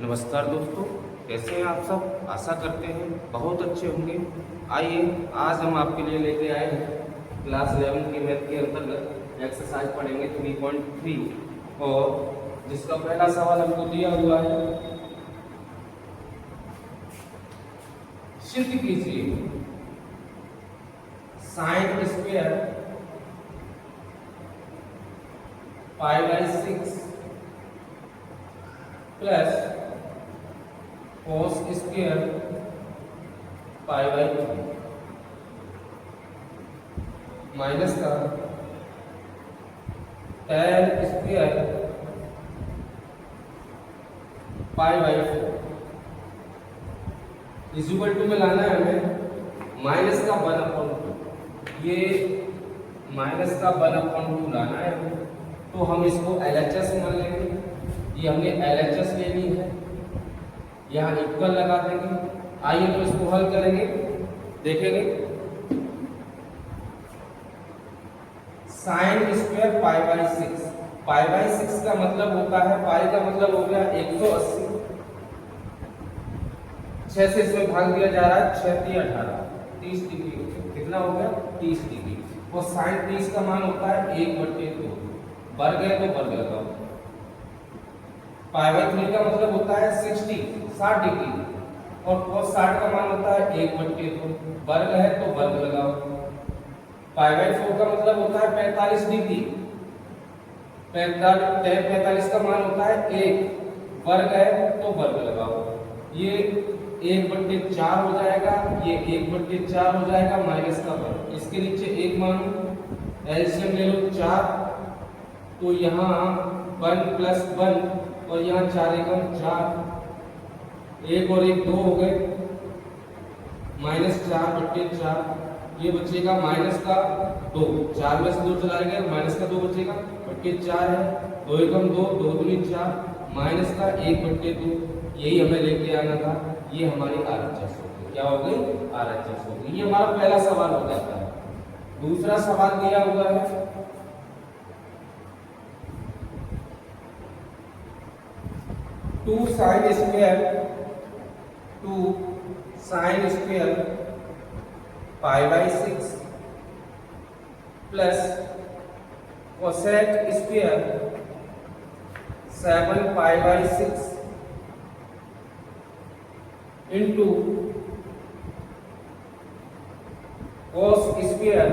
नमस्कार दोस्तों, कैसे हैं आप सब। आशा करते हैं बहुत अच्छे होंगे। आइए आज हम आपके लिए लेके आए हैं क्लास 11 की मैथ के अंतर्गत एक्सरसाइज पढ़ेंगे 3.3 और जिसका पहला सवाल हमको दिया हुआ है। सिद्ध कीजिए sine square π/6 plus cos square π/3 minus का tan स्क्वायर π/4 इक्वल टू में लाना है हमें माइनस का 1/2। ये माइनस का 1/2 लाना है हमें, तो हम इसको LHS मान लेंगे। ये हमने LHS लेनी है, यहाँ इक्वल लगा देंगे। आइए तो इसको हल करेंगे, देखेंगे। साइन स्क्वायर π/6, π/6 का मतलब होता है, पाई का मतलब हो गया 180। 6 से इसमें भाग दिया जा रहा है, 6 × 18 30 डिग्री। कितना हो गया? 30 डिग्री। और साइन 30 का मान होता है 1/2। वर्ग है तो वर्ग लगाओ। π/3 का मतलब होता है 60 डिग्री और cos 60 का मान होता है 1/2। वर्ग है तो वर्ग लगाओ। π/4 का मतलब होता है 45 डिग्री। 45 का मान होता है 1। वर्ग है तो वर्ग लगाओ। ये 1/4 हो जाएगा, ये 1/4 हो जाएगा माइनस का वर्ग। इसके नीचे 1 मानो, एलसीएम ले लो 4, तो यहाँ 1 + 1 और यहाँ 4 × 1 4, 1 और 1 2 हो गए, -4/4। ये बचेगा माइनस का 2, 4 में से 2 चला गया, माइनस का 2 बचेगा, /4 है। 2 × 2 2 × 4 माइनस का 1/2। यही हमें लेके आना था। ये हमारी RHS होगी। क्या हो गई? RHS होगी। ये हमारा पहला सवाल हो जाता है। दूसरा सवाल दिया हुआ है 2 sin square π/6 plus cosec square 7 π/6 into cos square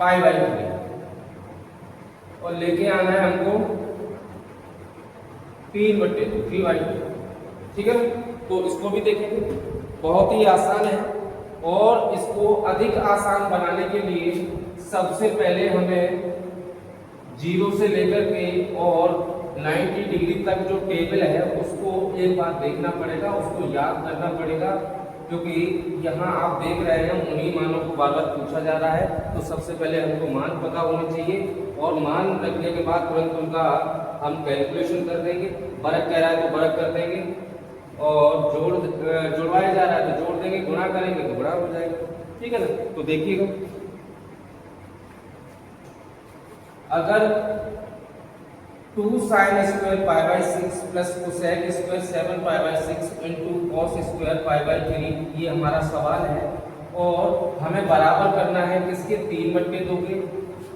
π/3 और लेके आना है हमको 3/2। ठीक है, तो इसको भी देखेंगे। बहुत ही आसान है और इसको अधिक आसान बनाने के लिए सबसे पहले हमें 0 से लेकर के और 90 डिग्री तक जो टेबल है उसको एक बार देखना पड़ेगा, उसको याद करना पड़ेगा, क्योंकि यहाँ आप देख रहे हैं उन्हीं मानों को बार बार पूछा जा रहा है। तो सबसे पहले हमको मान पता होने चाहिए और मान रखने के बाद तुरंत उनका हम कैलकुलेशन कर देंगे। बरक कह रहा है तो बरक कर देंगे, और जुड़वाया जा रहा है तो जोड़ देंगे, गुणा करेंगे तो गुणा हो जाएगा। ठीक है ना, तो देखिएगा, अगर 2 sin square π/6 plus cosec square 7 π/6 into cos square π/3 ये हमारा सवाल है और हमें बराबर करना है किसके? 3/2 के।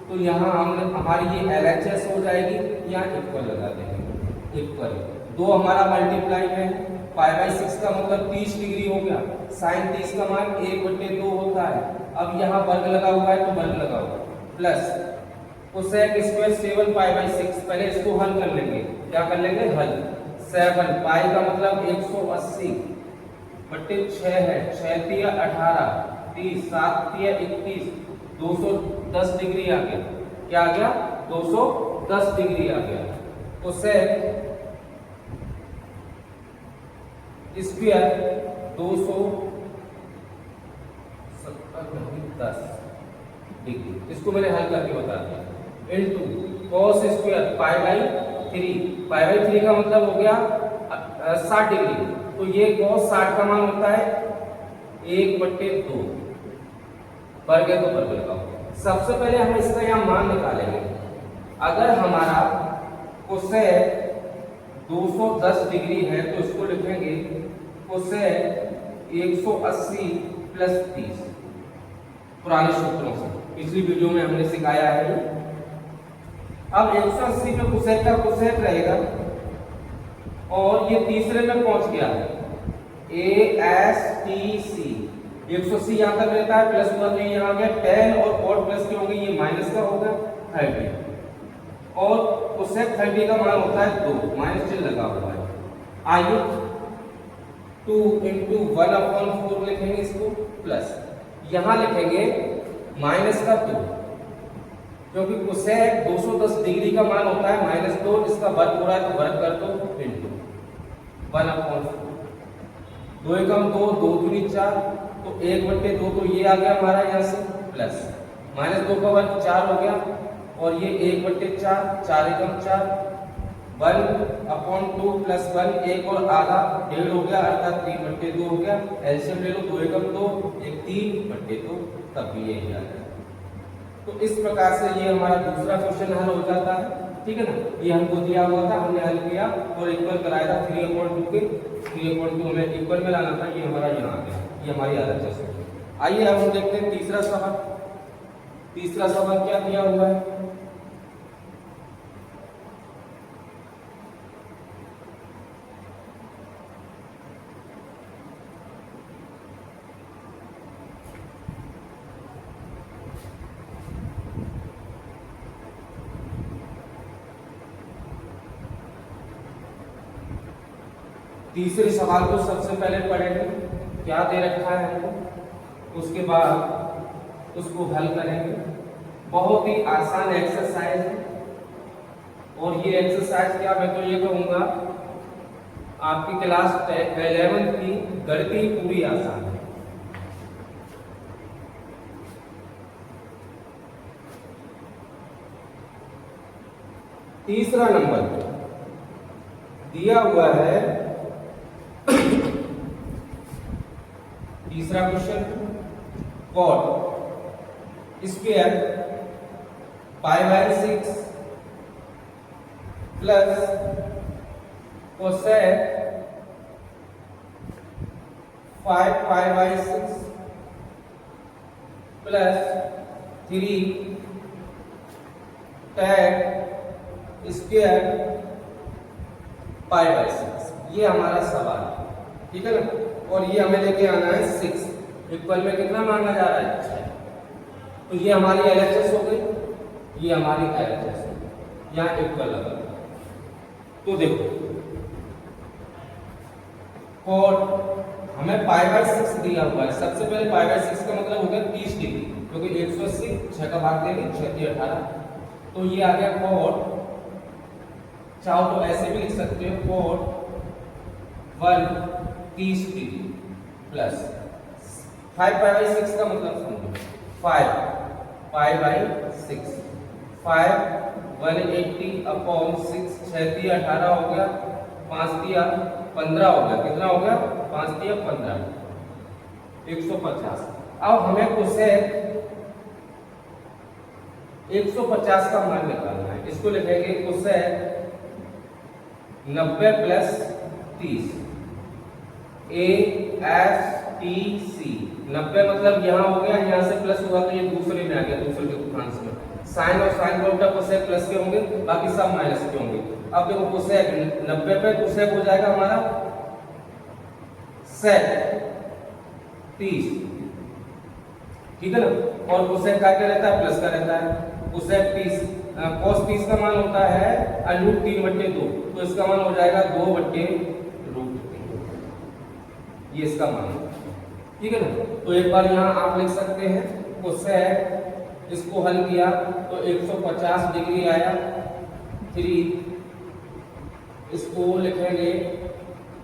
तो यहाँ हम हमारी ये LHS हो जाएगी, यहाँ इक्वल लगा देंगे। इक्वल 2 हमारा मल्टीप्लाई में π/6 का मतलब 30 डिग्री हो गया। साइन 30 का मान 1/2 होता है। अब यहाँ वर्ग लगा हुआ है तो वर्ग लगाओ, प्लस cosec स्क्वायर 7 π/6। पहले इसको हल कर लेंगे। क्या कर लेंगे? हल। 7 पाई का मतलब 180 बट्टे 6 है, 6 × 18 30, 7 × 21 210 डिग्री आ गया। क्या आ गया? 210 डिग्री आ गया। cosec स्क्वायर 210 डिग्री, इसको मैंने हल करके बता दिया, इंटू cos स्क्वायर π/3 का मतलब हो गया 60 डिग्री। तो ये cos 60 का मान होता है 1/2। वर्ग है तो वर्ग लगाओ। सबसे पहले हम इसका यहाँ मान निकालेंगे। अगर हमारा cosec 210 डिग्री है तो इसको लिखेंगे कोसेक 180 प्लस 30, पुराने सूत्रों से पिछली वीडियो में हमने सिखाया है। अब 180 पे कोसेक का कोसेक रहेगा और ये तीसरे में पहुंच गया ASTC 180 यहाँ तक रहता है, प्लस हुआ तो ये यहाँ गया 10 और कॉट प्लस के होंगे, ये माइनस का होगा 30 और कोसेक 30 का मान होता है 2, माइनस चिन्ह लगा हुआ है। आइए 2 × 1/4 लिखेंगे इसको, प्लस यहाँ लिखेंगे माइनस का 2, क्योंकि कोसेक 210 डिग्री का मान होता है -2, इसका वर्ग हो रहा है तो वर्ग कर दो इंटू 1/4, 2 एकम 2, 2 दूनी 4, तो 1/2 तो ये आ गया हमारा यहाँ से, प्लस -2 का वर्ग 4 हो गया और ये 1/4, 4 एकम 4, 1/2 प्लस 1 1 और आधा 1.5 हो गया, अर्थात 3/2 हो गया। एलसीएम ले लो, 2 एकम 2, 1 3/2, तब भी यही आ गया। तो इस प्रकार से ये हमारा दूसरा क्वेश्चन हल हो जाता है, ठीक है ना। ये हमको दिया हुआ था, हमने हल किया और इक्वल कराया था 3/2 के, 3/2 हमें इक्वल में लाना था, ये हमारा यहाँ आ गया, ये हमारी RHS है। आइए अब हम देखते हैं तीसरा सवाल। तीसरा सवाल क्या दिया हुआ है, तीसरे सवाल को सबसे पहले पढ़ेंगे, क्या दे रखा है हमको, उसके बाद उसको हल करेंगे। बहुत ही आसान एक्सरसाइज है और ये एक्सरसाइज क्या, मैं तो ये कहूँगा आपकी क्लास 11th की गणित पूरी आसान है। तीसरा नंबर दिया हुआ है, तीसरा question, cot square π/6 plus cosec 5π/6 plus 3 tan square π/6, ये हमारा सवाल है, ठीक है ना। और ये हमें लेके आना है 6, इक्वल में कितना मांगा जा रहा है 6, तो ये हमारी LHS हो गई, ये हमारी LHS हो गई, यहाँ इक्वल लगा। तो देखो कॉट हमें π/6 दिया हुआ है, सबसे पहले π/6 का मतलब हो गया 30 डिग्री, क्योंकि 180 6 का भाग देंगे 6 × 18, तो ये आ गया कॉट, चाहो तो ऐसे भी लिख सकते हो कॉट 30 डिग्री प्लस 5π/6 का मतलब समझो 5π/6, 5 180/6, 6 × 18 हो गया, 5 × 15 हो गया, कितना हो गया 5 × 15 150। अब हमें कोसेक 150 का मान निकालना है, इसको लिखेंगे कोसेक 90 प्लस 30 ASTC, 90 मतलब यहाँ हो गया, यहाँ से प्लस हुआ तो ये दूसरे में आ गया, दूसरे के दुकान में साइन और साइन का उल्टा कोसेक प्लस के होंगे, बाकी सब माइनस के होंगे। अब देखो कोसेक 90 पे कोसेक हो जाएगा हमारा सेक 30, ठीक है ना, और कोसेक का क्या रहता है प्लस का रहता है। कोसेक 30 cos 30 का मान होता है √3/2, तो इसका मान हो जाएगा 2/√3, ये इसका मान है, ठीक है ना। तो एक बार यहाँ आप लिख सकते हैं कोसेक, इसको हल किया तो 150 डिग्री आया, 3 इसको लिखेंगे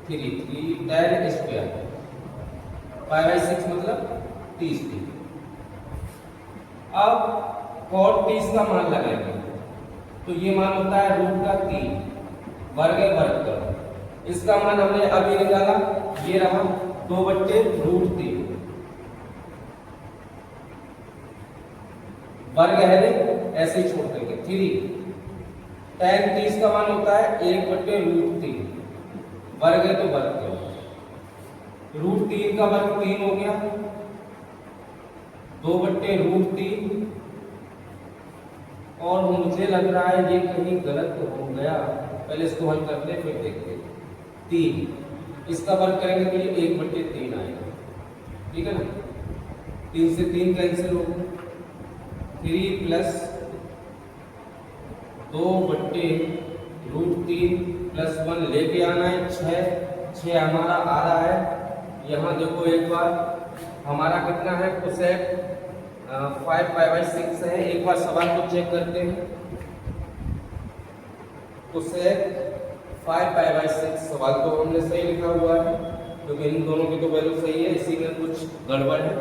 3 tan स्क्वायर π/6 मतलब 30 डिग्री। अब cot 30 का मान लगाएंगे, तो ये मान होता है √3, वर्ग है वर्ग करो, इसका मान हमने अभी निकाला, ये रहा 2/√3, वर्ग है ऐसे ही छोड़ देंगे 3 tan 30 का मान होता है 1/√3, वर्ग है तो वर्ग क्या होगा, √3 का वर्ग 3 हो गया, 2/√3। और मुझे लग रहा है ये कहीं गलत हो गया, पहले इसको हल करते हैं फिर देखते हैं। 3 इसका वर्ग करेंगे तो ये 1/3 आएगा, ठीक है ना। 3 से 3 कैंसिल होगा, 3 प्लस 2/√3 प्लस 1 लेके आना है 6 हमारा आ रहा है। यहाँ देखो एक बार हमारा कितना है, कोसेक 5π/6 है। एक बार सवाल को चेक करते हैं, कोसेक 5π/6 सवाल तो हमने सही लिखा हुआ है क्योंकि इन दोनों की तो वैल्यू सही है, इसी में कुछ गड़बड़ है,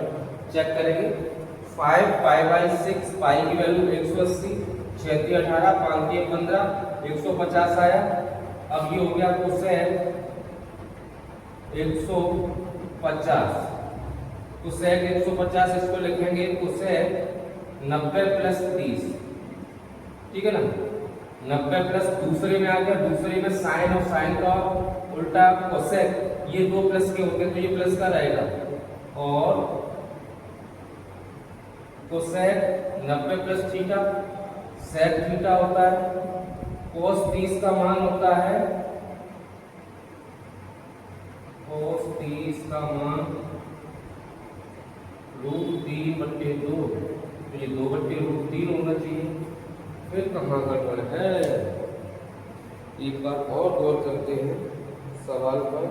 चेक करेंगे। 5π/6 पाई की वैल्यू 180, 6 × 18, 5 × 15, 150 आया। अब ये हो गया कोसेक 150, कोसेक 150 इसको लिखेंगे कोसेक 90 + 30, ठीक है ना। 90 प्लस दूसरे में आ गया, दूसरे में साइन और साइन का उल्टा कोसेक, ये दो प्लस के होते हैं तो ये प्लस का रहेगा। और कोसेक 90 + थीटा, सेक थीटा होता है। कोस 30 का मान होता है, कोस 30 का मान √3/2, तो ये 2/√3 होना चाहिए। फिर कहाँ गड़बड़ है, एक बार और गौर करते हैं सवाल पर।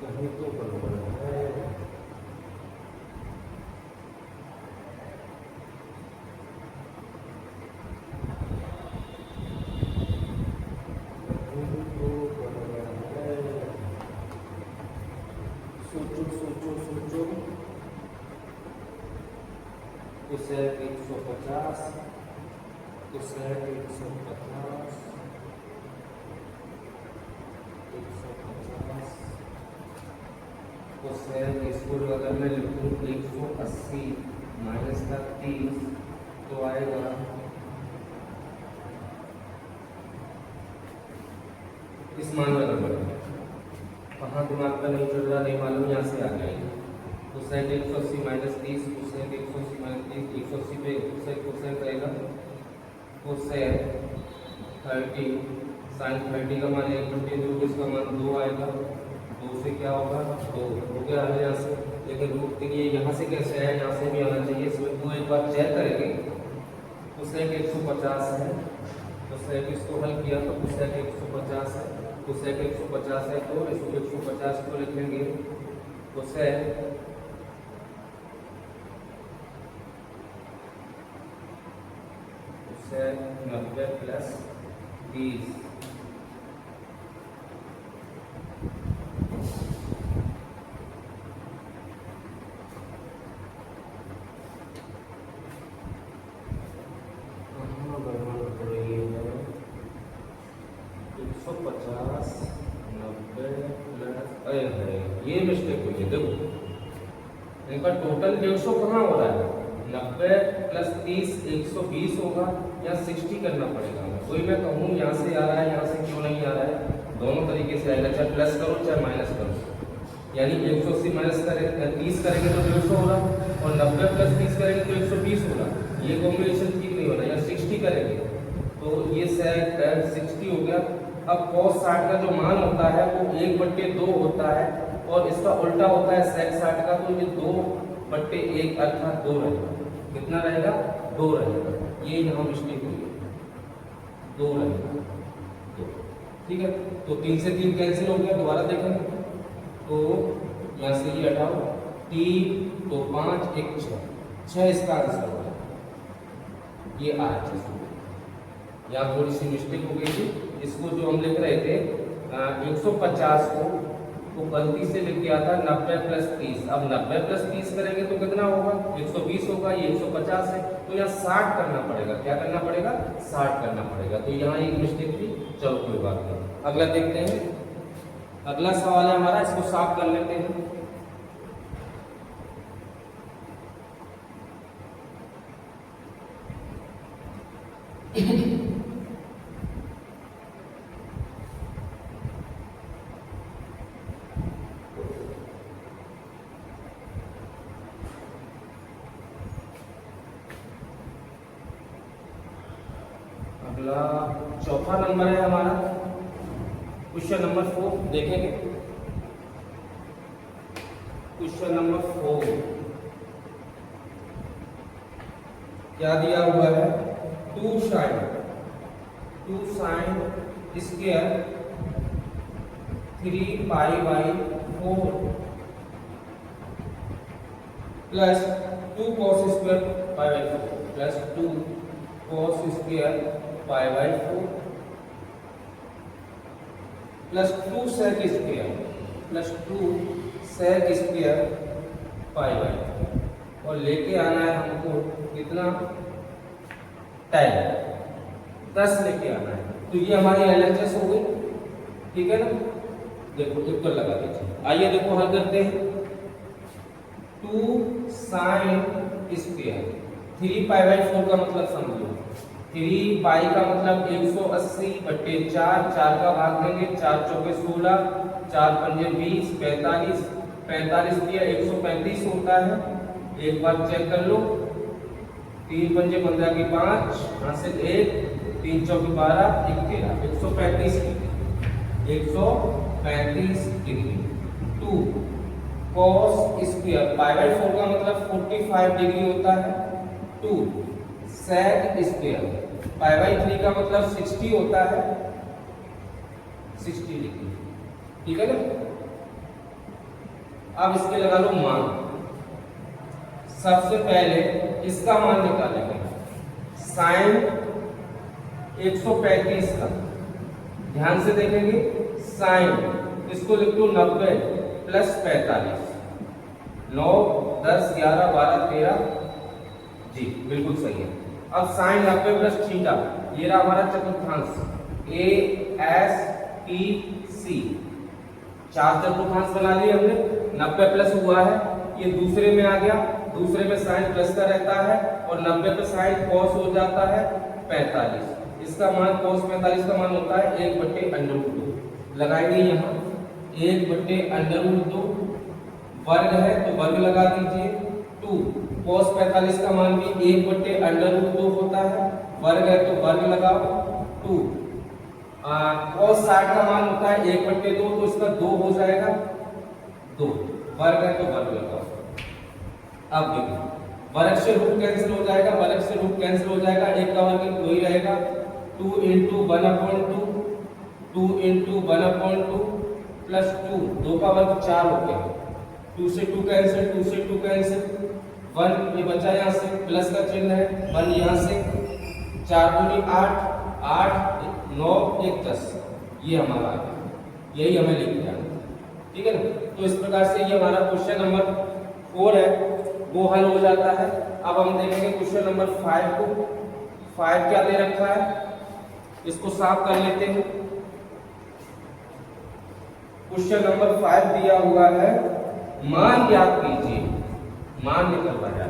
कहीं तो गड़बड़ है, सोचो। कोसेक 150, कोसेक 150, कोसेक इसको अगर मैं लिखूँ 180 - 30 तो आएगा इस मान का गड़बड़। कहाँ दिमाग का नहीं चल रहा नहीं मालूम, यहाँ से आ जाएगा। कोसेक 180 - 30, कोसेक 180 - 30, 180 पे कोसेक रहेगा, कोसेक 30 साइन 30 का मान 1/2, इसका मान 2 आएगा। 2 से क्या होगा, 2 हो गया है यहाँ से, लेकिन √3 ये यहाँ से कैसे है, यहाँ से भी आना चाहिए। इसमें 2 एक बार चेक करेंगे। कोसेक 150 है, कोसेक इसको हल किया तो कोसेक 150 है, कोसेक 150 है तो इसको 150 को लिखेंगे कोसेक 90 + 30, ये मिस्टेक हुई है। देखो इनका टोटल 150 कहाँ हो रहा है, 90 + 30 120 होगा या 60 करना पड़ेगा। कोई मैं कहूँ यहाँ से आ रहा है, यहाँ से क्यों नहीं आ रहा है, दोनों तरीके से आएगा, चाहे प्लस करो चाहे माइनस करो। यानी 180 - 30 करेंगे तो 150 होगा और 90 + 30 करेंगे तो 120 होगा। ये कॉम्बिनेशन ठीक नहीं हो रहा। या 60 करेंगे तो ये सेक 60 हो गया। अब cos 60 का जो मान होता है वो 1/2 होता है और इसका उल्टा होता है सेक 60 का, तो ये 2/1 अर्थात 2 रहेगा। कितना रहेगा, 2 रहेगा। ये यहाँ मिस्टेक हुई है, 2 रहेगा 2, ठीक है। तो 3 से 3 कैंसिल हो गया, दोबारा देखेंगे तो यहाँ से ये हटाओ, 3 2 5 1 6 इसका आंसर होगा। ये आज यहाँ थोड़ी सी मिस्टेक हो गई थी। इसको जो हम लिख रहे थे 150 को वो गलती से लिख गया था 90 प्लस 30। अब 90 प्लस 30 करेंगे तो कितना होगा, 120 होगा, ये 150 है, तो यहाँ 60 करना पड़ेगा। क्या करना पड़ेगा, 60 करना पड़ेगा। तो यहाँ एक मिस्टेक थी, चलो कोई बात नहीं। अगला देखते हैं, अगला सवाल है हमारा, इसको साफ कर लेते हैं। अगला चौथा नंबर है हमारा, क्वेश्चन नंबर 4 देखेंगे। क्वेश्चन नंबर 4 क्या दिया हुआ है, 2 sine square 3 pi by 4 plus 2 cos square pi by 4 plus 2 cos square pi by 4 plus 2 sec square plus 2 sec square pi by 4 और लेके आना है हमको कितना, 10 लेके आना है। तो ये हमारी एलएचएस हो गई, ठीक है ना। देखो इक्वल लगा दीजिए। आइए देखो हल करते हैं। 2 साइन स्क्वायर 3 पाई बाई 4 का मतलब समझो, 3 पाई का मतलब 180/4, 4 का भाग देंगे, 4 चौके 16, 4 पंजे 20, 45, 45 दिया 135 होता है। एक बार चेक कर लो, 3 पंजे 15 की 5, यहाँ से 1, 3 चौके 12, 1 13, 135 degree, 135 degree. 2 cos square pi by 4 का मतलब 45 डिग्री होता है। 2 सेक स्क्वायर पाई बाई 3 का मतलब 60 होता है, 60 डिग्री, ठीक है ना। अब इसके लगा लो मान। सबसे पहले इसका मान निकालेंगे, साइन 135 का, ध्यान से देखेंगे, साइन इसको लिख दो 90 प्लस 45, 9 10 11 12 13, जी बिल्कुल सही है। अब साइन 90 प्लस थीटा, ये रहा हमारा चतुर्थांश, ए एस टी सी, 4 चतुर्थांश बना लिए हमने। 90 प्लस हुआ है, ये दूसरे में आ गया, दूसरे में साइन प्लस का रहता है और 90 पे साइन कॉस हो जाता है 45। इसका मान कॉस 45 का मान होता है 1/√2। लगाएंगे यहाँ 1/√2, वर्ग है तो वर्ग लगा दीजिए। 2 कॉस 45 का मान भी 1/√2 होता है, वर्ग है तो वर्ग लगाओ। 2 कॉस 60 का मान होता है 1/2, तो इसका 2 हो जाएगा, 2 वर्ग है तो वर्ग लगाओ। अब देखो वर्ग से रूट कैंसिल हो जाएगा, वर्ग से रूट कैंसिल हो जाएगा, एक का वर्ग दो ही रहेगा। 2 × 1/2, 2 × 1/2 प्लस 2, 2 का वर्ग 4 हो गया, 2 से 2 कैंसिल, 2 से 2 कैंसिल, 1 ये बचा यहाँ से, प्लस का चिन्ह है, 1 यहाँ से, 4 दूनी 8, 8 9 1 10, ये हमारा आ गया, यही हमें लिख दिया, ठीक है ना। तो इस प्रकार से ये हमारा क्वेश्चन नंबर 4 है वो हल हो जाता है। अब हम देखेंगे क्वेश्चन नंबर 5 को। 5 क्या दे रखा है, इसको साफ कर लेते हैं। क्वेश्चन नंबर 5 दिया हुआ है, मान ज्ञात कीजिए, मान निकलवाया।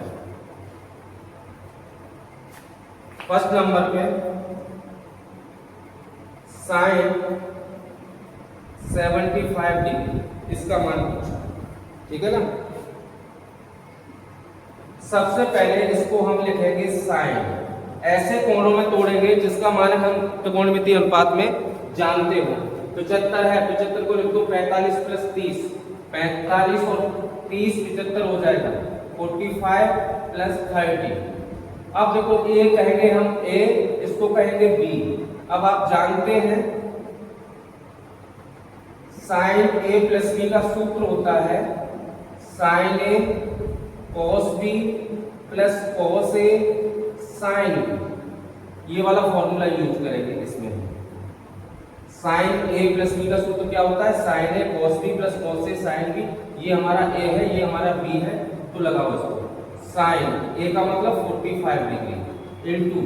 फर्स्ट नंबर पे साइन 75 डिग्री, इसका मान पूछा, ठीक है ना। सबसे पहले इसको हम लिखेंगे साइन, ऐसे कोणों में तोड़ेंगे जिसका मान हम त्रिकोणमितीय अनुपात में जानते हो। 75 है, 75 को लिख दो 45 प्लस 30, 45 और 30 75 हो जाएगा, 45 प्लस 30। अब देखो ए कहेंगे हम ए, इसको कहेंगे बी। अब आप जानते हैं साइन ए प्लस बी का सूत्र होता है sign a cos b plus cos A sine B, ये वाला फॉर्मूला यूज करेंगे इसमें। साइन ए प्लस बी का सूत्र क्या होता है, sign a cos b plus cos A sine B. ये हमारा ए है, ये हमारा बी है, तो लगाओ इसको। साइन ए का मतलब 45 degree into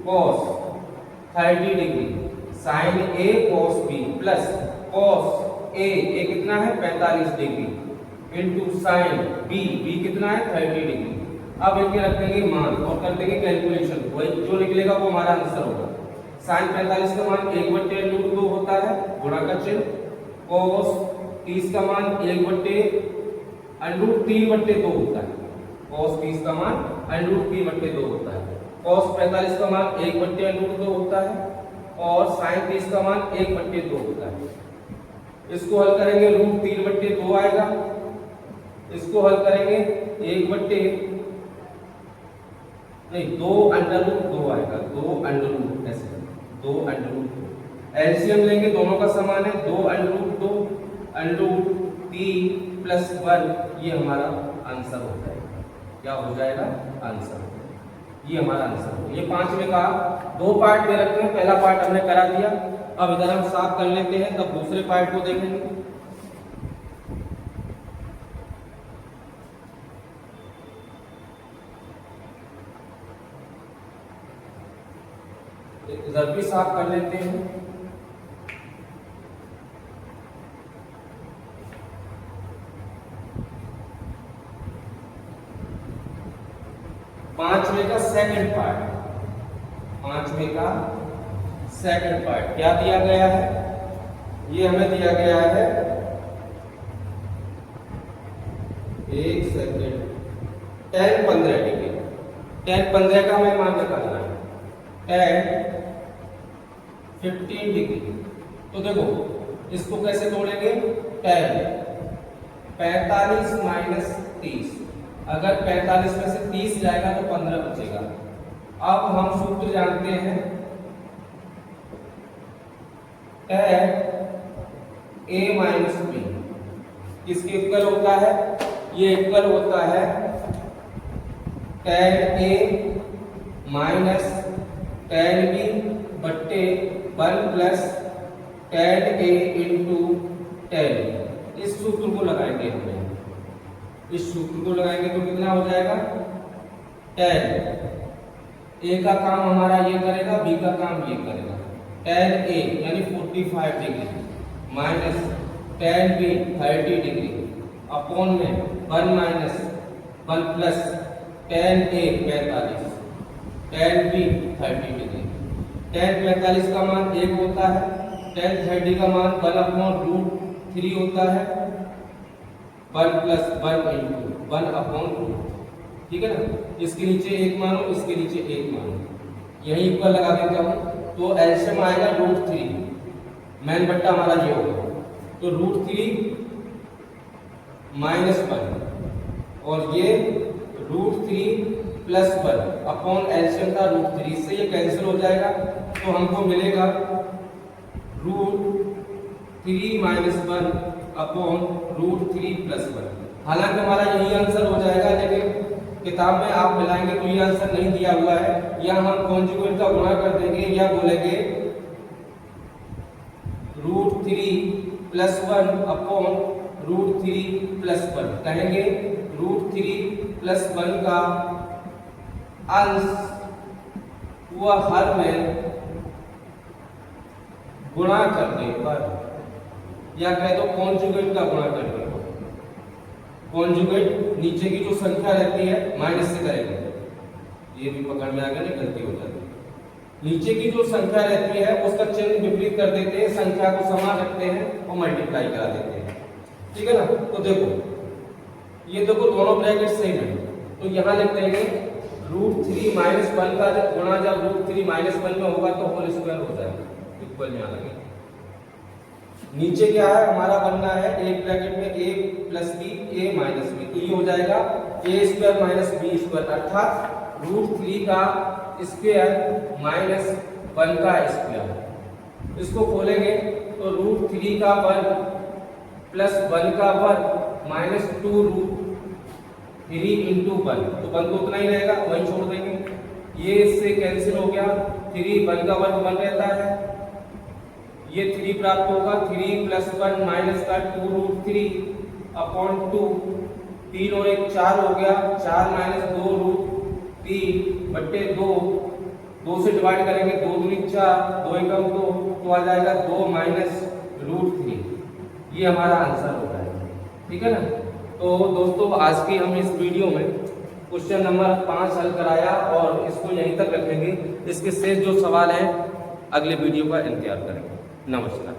cos 30 degree sine a cos b plus cos a कितना है 45 डिग्री इनटू साइन बी कितना है 30 डिग्री। अब इनके रख देंगे मान और कर देंगे कैलकुलेशन, वही जो निकलेगा वो हमारा आंसर होगा। साइन 45 का मान 1/√2 होता है, गुणा का चिन्ह। कॉस 30 का मान 1/√3/2 होता है, कॉस 30 का मान √3/2 होता है। कॉस 45 का मान 1/√2 होता है और साइन 30 का मान 1/2 होता है। इसको हल करेंगे √3/2 आएगा, इसको हल करेंगे 2 √2 आएगा, 2 ऐसे 2 √2। एलसीएम लेंगे, दोनों का समान है, 2 √2 √3 प्लस 1, ये हमारा आंसर हो जाएगा। क्या हो जाएगा आंसर, ये हमारा आंसर हो। ये 5वें का 2 पार्ट दे रखे हैं, पहला पार्ट हमने करा दिया। अब इधर हम साफ कर लेते हैं, तब दूसरे पार्ट को देखेंगे। इधर भी साफ कर लेते हैं। पांचवें का सेकंड पार्ट क्या दिया गया है, ये हमें दिया गया है, एक सेकंड, tan 15 डिग्री। tan 15 का हमें मान निकालना है, tan 15 डिग्री। तो देखो इसको कैसे तोड़ेंगे, tan 45 माइनस 30, अगर 45 में से 30 जाएगा तो 15 बचेगा। अब हम सूत्र जानते हैं, tan a माइनस बी किसके इक्वल होता है, ये इक्वल होता है tan a minus tan b बट्टे 1 plus tan a into tan। इस सूत्र को लगाएंगे हमें, इस सूत्र को लगाएंगे तो कितना हो जाएगा, tan a का काम हमारा ये करेगा, b का काम ये करेगा। tan a यानी 45 degree minus tan b 30 degree upon में 1 minus 1 plus tan a 45, tan b 30 degree. tan 45 का मान 1 होता है, tan 30 का मान 1/√3 होता है, 1 प्लस 1 इंटू 1/√। ठीक है ना, इसके नीचे 1 मानो, इसके नीचे 1 मानो, यही इक्वल लगा देता हूँ। तो एलसीएम आएगा √3, मैन बट्टा हमारा ये होगा, तो √3 माइनस 1 और ये √3 प्लस 1 अपॉन एलसीएम का √3, इससे ये कैंसिल हो जाएगा। तो हमको मिलेगा √3 माइनस 1 अपॉन √3 प्लस 1। हालांकि हमारा यही आंसर हो जाएगा, लेकिन किताब में आप मिलाएंगे तो ये आंसर नहीं दिया हुआ है, या हम कॉन्जुगेट का गुणा कर देंगे, या बोलेंगे √3 प्लस 1 अपॉन √3 प्लस 1, कहेंगे √3 प्लस 1 का अंश व हर में गुणा करने पर, या कह दो कॉन्जुगेट का गुणा करने पर। कॉन्जुगेट नीचे की जो संख्या रहती है माइनस से करेंगे, ये भी पकड़ में आ गया, नहीं गलती हो जाती है। नीचे की जो संख्या रहती है उसका चिन्ह विपरीत कर देते हैं, संख्या को समान रखते हैं और मल्टीप्लाई करा देते हैं। ठीक है ना, तो देखो ये देखो दोनों ब्रैकेट सेम है, तो यहाँ लिख देंगे √3 माइनस 1 का गुणा जब √3 माइनस 1 में होगा तो होल स्क्वायर हो जाएगा, इक्वल यहाँ लगेगा। नीचे क्या है हमारा बनना है, एक ब्रैकेट में a plus b a minus b, तो ये हो जाएगा a² माइनस b², अर्थात √3 का स्क्वायर माइनस 1 का स्क्वायर। इसको खोलेंगे तो √3 का वर्ग प्लस 1 का वर्ग माइनस 2√3 इंटू 1, तो 1 तो उतना ही रहेगा, वही छोड़ देंगे। ये इससे कैंसिल हो गया, 3 1 का वर्ग 1 रहता है, ये 3 प्राप्त होगा। 3 + 1 - का 2√3/2, 3 और 1 4 हो गया, 4 - 2√3/2, 2 से डिवाइड करेंगे 2 दूनी 4, 2 एकम 2, तो आ जाएगा 2 - √3। ये हमारा आंसर होगा, ठीक है ना। तो दोस्तों आज की हम इस वीडियो में क्वेश्चन नंबर 5 हल कराया और इसको यहीं तक रखेंगे। इसके शेष जो सवाल हैं अगले वीडियो का इंतजार करेंगे। नमस्कार।